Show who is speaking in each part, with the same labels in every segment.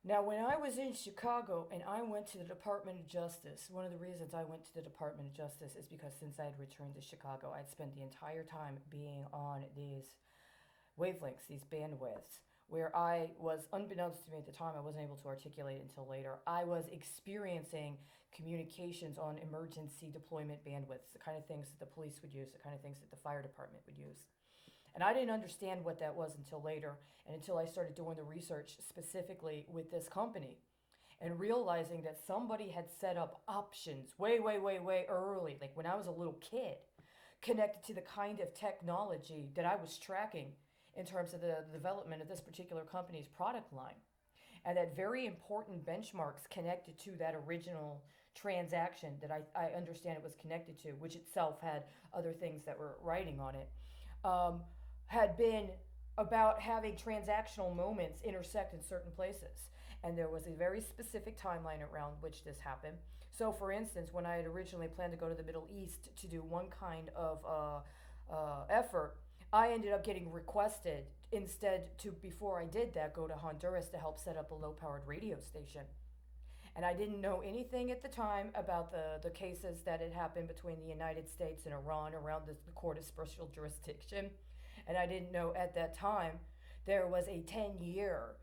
Speaker 1: Now, when I was in Chicago and I went to the Department of Justice, one of the reasons I went to the Department of Justice is because since I had returned to Chicago, I'd spent the entire time being on these wavelengths, these bandwidths, where I was, unbeknownst to me at the time, I wasn't able to articulate it until later. I was experiencing communications on emergency deployment bandwidths, the kind of things that the police would use, the kind of things that the fire department would use. And I didn't understand what that was until later, and until I started doing the research specifically with this company and realizing that somebody had set up options way, way, way, way early, like when I was a little kid, connected to the kind of technology that I was tracking in terms of the development of this particular company's product line. And that very important benchmarks connected to that original transaction that I understand it was connected to, which itself had other things that were writing on it, um, had been about having transactional moments intersect in certain places. And there was a very specific timeline around which this happened. So, for instance, when I had originally planned to go to the Middle East to do one kind of effort, I ended up getting requested instead to, before I did that, go to Honduras to help set up a low powered radio station. And I didn't know anything at the time about the cases that had happened between the United States and Iran around the Court of Special Jurisdiction. And I didn't know at that time there was a 10-year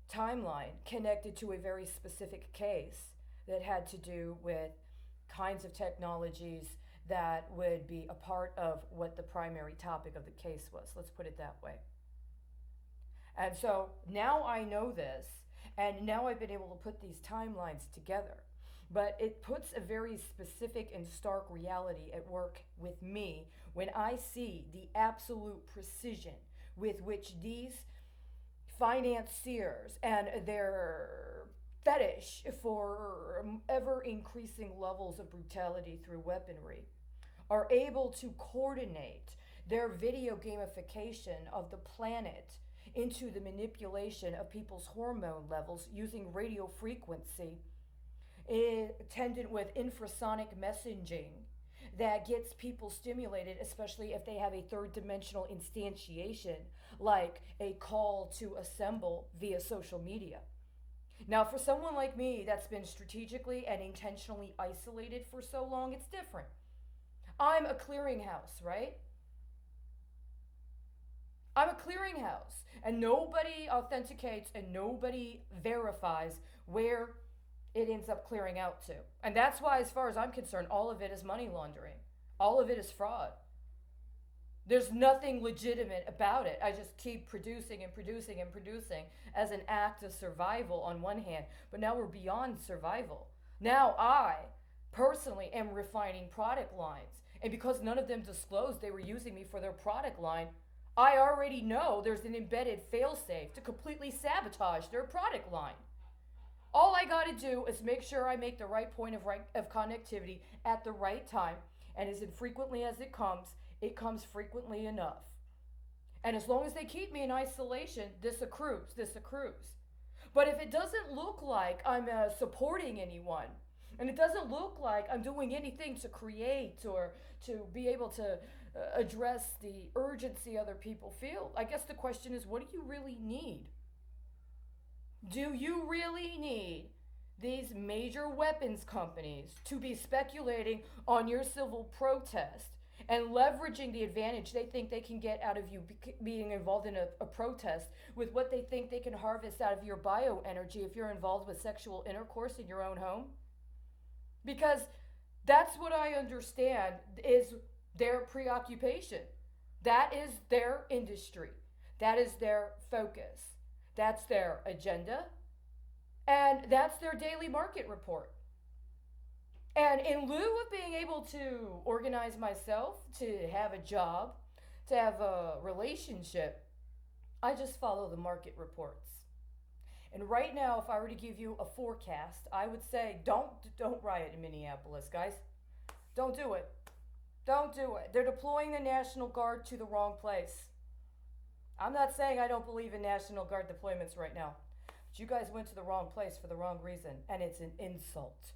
Speaker 1: timeline connected to a very specific case that had to do with kinds of technologies that would be a part of what the primary topic of the case was. Let's put it that way. And so now I know this, and now I've been able to put these timelines together. But it puts a very specific and stark reality at work with me when I see the absolute precision with which these financiers and their fetish for ever increasing levels of brutality through weaponry are able to coordinate their video gamification of the planet into the manipulation of people's hormone levels using radio frequency attendant with infrasonic messaging that gets people stimulated, especially if they have a third dimensional instantiation, like a call to assemble via social media. Now, for someone like me that's been strategically and intentionally isolated for so long, it's different. I'm a clearinghouse, right? I'm a clearinghouse, and nobody authenticates and nobody verifies where it ends up clearing out to. And that's why, as far as I'm concerned, all of it is money laundering. All of it is fraud. There's nothing legitimate about it. I just keep producing and producing and producing as an act of survival on one hand, but now we're beyond survival. Now I personally am refining product lines. And because none of them disclosed they were using me for their product line, I already know there's an embedded failsafe to completely sabotage their product line. All I got to do is make sure I make the right point of connectivity at the right time, and as infrequently as it comes frequently enough. And as long as they keep me in isolation, this accrues, this accrues. But if it doesn't look like I'm supporting anyone, and it doesn't look like I'm doing anything to create or to be able to address the urgency other people feel, I guess the question is, what do you really need? Do you really need these major weapons companies to be speculating on your civil protest and leveraging the advantage they think they can get out of you being involved in a protest with what they think they can harvest out of your bioenergy if you're involved with sexual intercourse in your own home? Because that's what I understand is their preoccupation. That is their industry. That is their focus. That's their agenda. And that's their daily market report. And in lieu of being able to organize myself, to have a job, to have a relationship, I just follow the market reports. And right now, if I were to give you a forecast, I would say don't riot in Minneapolis, guys. Don't do it. Don't do it. They're deploying the National Guard to the wrong place. I'm not saying I don't believe in National Guard deployments right now. But you guys went to the wrong place for the wrong reason, and it's an insult.